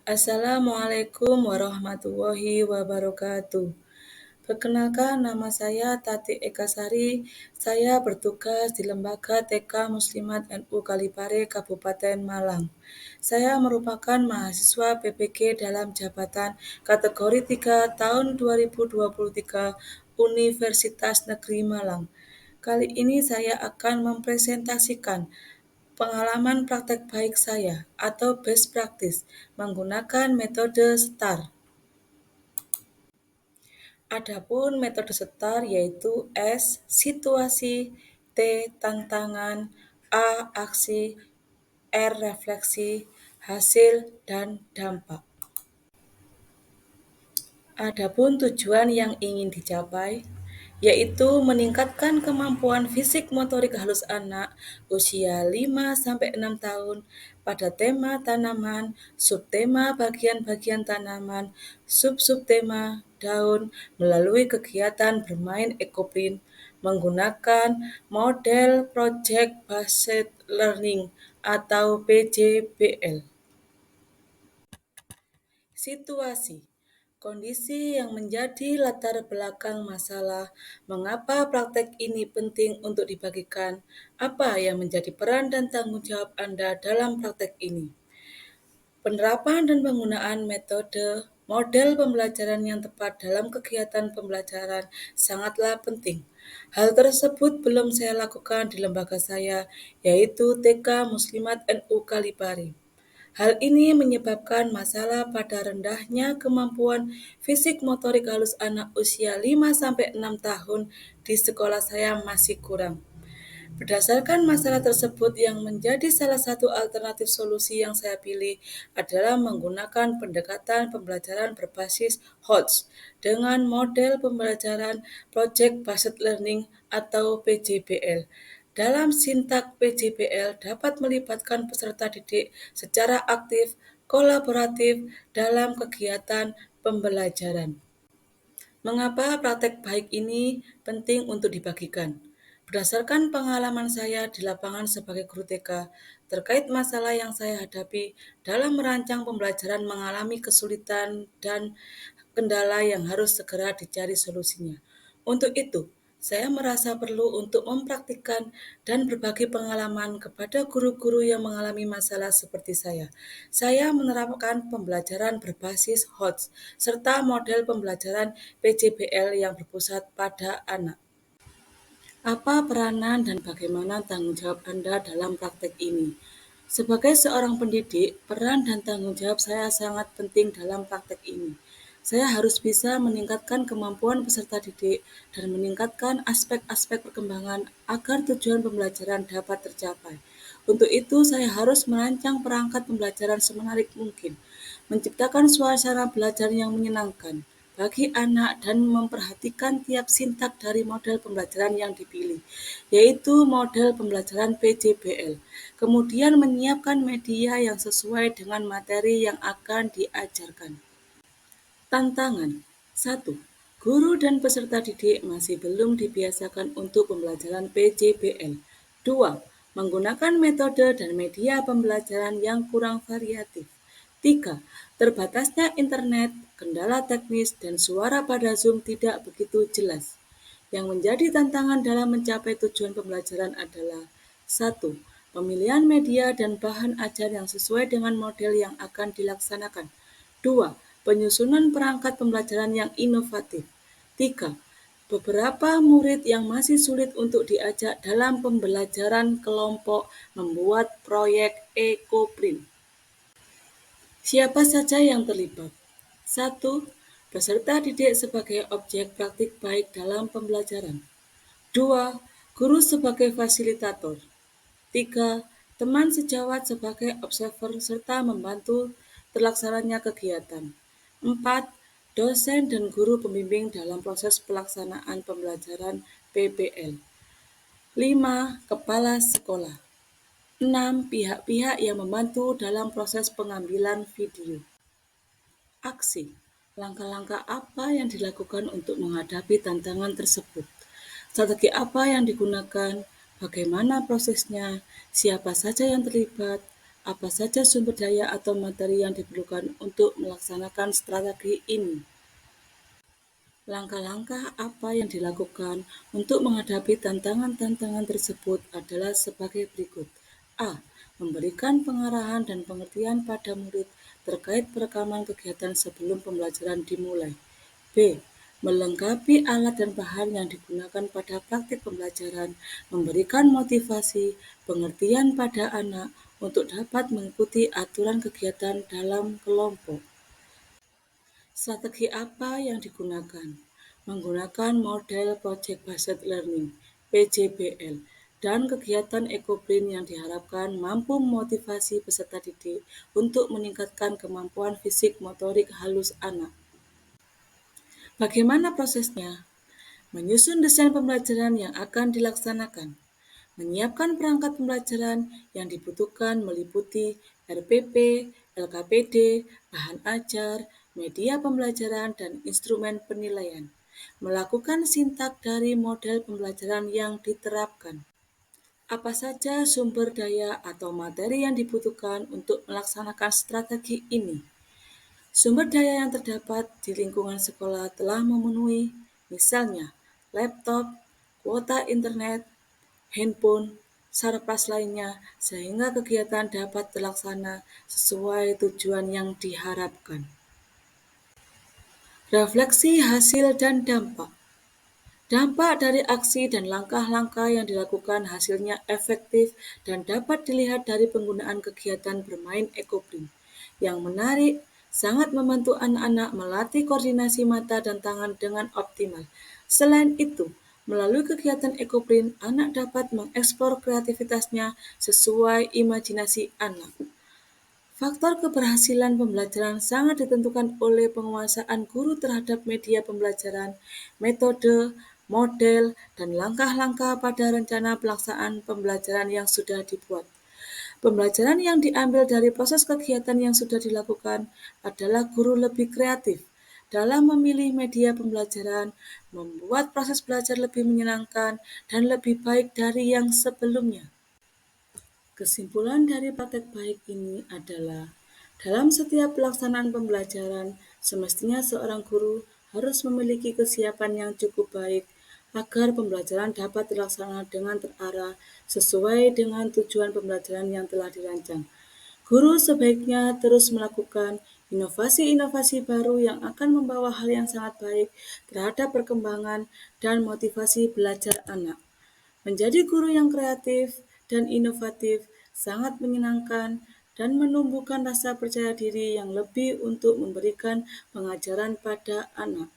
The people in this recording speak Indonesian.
Assalamualaikum warahmatullahi wabarakatuh. Perkenalkan, nama saya Tati Ekasari. Saya bertugas di Lembaga TK Muslimat NU Kalipare, Kabupaten Malang. Saya merupakan mahasiswa PPG dalam jabatan kategori 3 tahun 2023 Universitas Negeri Malang. Kali ini saya akan mempresentasikan pengalaman praktek baik saya atau best practice menggunakan metode STAR. Adapun metode STAR yaitu S. Situasi, T. Tantangan, A. Aksi, R. Refleksi, hasil, dan dampak. Adapun tujuan yang ingin dicapai yaitu meningkatkan kemampuan fisik motorik halus anak usia 5-6 tahun pada tema tanaman, subtema bagian-bagian tanaman, sub-subtema daun melalui kegiatan bermain ekoprint menggunakan model Project Based Learning atau PJBL. Situasi kondisi yang menjadi latar belakang masalah, mengapa praktek ini penting untuk dibagikan, apa yang menjadi peran dan tanggung jawab Anda dalam praktek ini. Penerapan dan penggunaan metode model pembelajaran yang tepat dalam kegiatan pembelajaran sangatlah penting. Hal tersebut belum saya lakukan di lembaga saya, yaitu TK Muslimat NU Kalipare. Hal ini menyebabkan masalah pada rendahnya kemampuan fisik motorik halus anak usia 5-6 tahun di sekolah saya masih kurang. Berdasarkan masalah tersebut yang menjadi salah satu alternatif solusi yang saya pilih adalah menggunakan pendekatan pembelajaran berbasis HOTS dengan model pembelajaran Project Based Learning atau PJBL. Dalam sintak PJBL dapat melibatkan peserta didik secara aktif, kolaboratif dalam kegiatan pembelajaran. Mengapa praktek baik ini penting untuk dibagikan? Berdasarkan pengalaman saya di lapangan sebagai guru TK, terkait masalah yang saya hadapi dalam merancang pembelajaran mengalami kesulitan dan kendala yang harus segera dicari solusinya. Untuk itu, saya merasa perlu untuk mempraktikkan dan berbagi pengalaman kepada guru-guru yang mengalami masalah seperti saya. Saya menerapkan pembelajaran berbasis HOTS serta model pembelajaran PJBL yang berpusat pada anak. Apa peranan dan bagaimana tanggung jawab Anda dalam praktek ini? Sebagai seorang pendidik, peran dan tanggung jawab saya sangat penting dalam praktek ini. Saya harus bisa meningkatkan kemampuan peserta didik dan meningkatkan aspek-aspek perkembangan agar tujuan pembelajaran dapat tercapai. Untuk itu, saya harus merancang perangkat pembelajaran semenarik mungkin, menciptakan suasana belajar yang menyenangkan bagi anak dan memperhatikan tiap sintak dari model pembelajaran yang dipilih, yaitu model pembelajaran PJBL. Kemudian menyiapkan media yang sesuai dengan materi yang akan diajarkan. Tantangan 1. Guru dan peserta didik masih belum dibiasakan untuk pembelajaran PJBL. 2. Menggunakan metode dan media pembelajaran yang kurang variatif. 3. Terbatasnya internet, kendala teknis, dan suara pada Zoom tidak begitu jelas. Yang menjadi tantangan dalam mencapai tujuan pembelajaran adalah 1. Pemilihan media dan bahan ajar yang sesuai dengan model yang akan dilaksanakan. 2. Penyusunan perangkat pembelajaran yang inovatif. 3. Beberapa murid yang masih sulit untuk diajak dalam pembelajaran kelompok membuat proyek ekoprint. Siapa saja yang terlibat? 1. Peserta didik sebagai objek praktik baik dalam pembelajaran. 2. Guru sebagai fasilitator. 3. Teman sejawat sebagai observer serta membantu terlaksananya kegiatan. 4. Dosen dan guru pembimbing dalam proses pelaksanaan pembelajaran PBL. 5. Kepala sekolah. 6. Pihak-pihak yang membantu dalam proses pengambilan video. Aksi. Langkah-langkah apa yang dilakukan untuk menghadapi tantangan tersebut? Strategi apa yang digunakan? Bagaimana prosesnya? Siapa saja yang terlibat? Apa saja sumber daya atau materi yang diperlukan untuk melaksanakan strategi ini? Langkah-langkah apa yang dilakukan untuk menghadapi tantangan-tantangan tersebut adalah sebagai berikut. A. Memberikan pengarahan dan pengertian pada murid terkait perekaman kegiatan sebelum pembelajaran dimulai. B. Melengkapi alat dan bahan yang digunakan pada praktik pembelajaran, memberikan motivasi, pengertian pada anak untuk dapat mengikuti aturan kegiatan dalam kelompok. Strategi apa yang digunakan? Menggunakan model Project Based Learning (PJBL) dan kegiatan ekoprint yang diharapkan mampu memotivasi peserta didik untuk meningkatkan kemampuan fisik motorik halus anak. Bagaimana prosesnya? Menyusun desain pembelajaran yang akan dilaksanakan. Menyiapkan perangkat pembelajaran yang dibutuhkan meliputi RPP, LKPD, bahan ajar, media pembelajaran, dan instrumen penilaian. Melakukan sintak dari model pembelajaran yang diterapkan. Apa saja sumber daya atau materi yang dibutuhkan untuk melaksanakan strategi ini? Sumber daya yang terdapat di lingkungan sekolah telah memenuhi, misalnya laptop, kuota internet, handphone, sarpas lainnya, sehingga kegiatan dapat terlaksana sesuai tujuan yang diharapkan. Refleksi hasil dan dampak. Dampak dari aksi dan langkah-langkah yang dilakukan hasilnya efektif dan dapat dilihat dari penggunaan kegiatan bermain ekoprint. Yang menarik, sangat membantu anak-anak melatih koordinasi mata dan tangan dengan optimal. Selain itu, melalui kegiatan ekoprint, anak dapat mengeksplor kreativitasnya sesuai imajinasi anak. Faktor keberhasilan pembelajaran sangat ditentukan oleh penguasaan guru terhadap media pembelajaran, metode, model, dan langkah-langkah pada rencana pelaksanaan pembelajaran yang sudah dibuat. Pembelajaran yang diambil dari proses kegiatan yang sudah dilakukan adalah guru lebih kreatif dalam memilih media pembelajaran, membuat proses belajar lebih menyenangkan dan lebih baik dari yang sebelumnya. Kesimpulan dari praktek baik ini adalah, dalam setiap pelaksanaan pembelajaran, semestinya seorang guru harus memiliki kesiapan yang cukup baik agar pembelajaran dapat terlaksana dengan terarah sesuai dengan tujuan pembelajaran yang telah dirancang. Guru sebaiknya terus melakukan inovasi-inovasi baru yang akan membawa hal yang sangat baik terhadap perkembangan dan motivasi belajar anak. Menjadi guru yang kreatif dan inovatif sangat menyenangkan dan menumbuhkan rasa percaya diri yang lebih untuk memberikan pengajaran pada anak.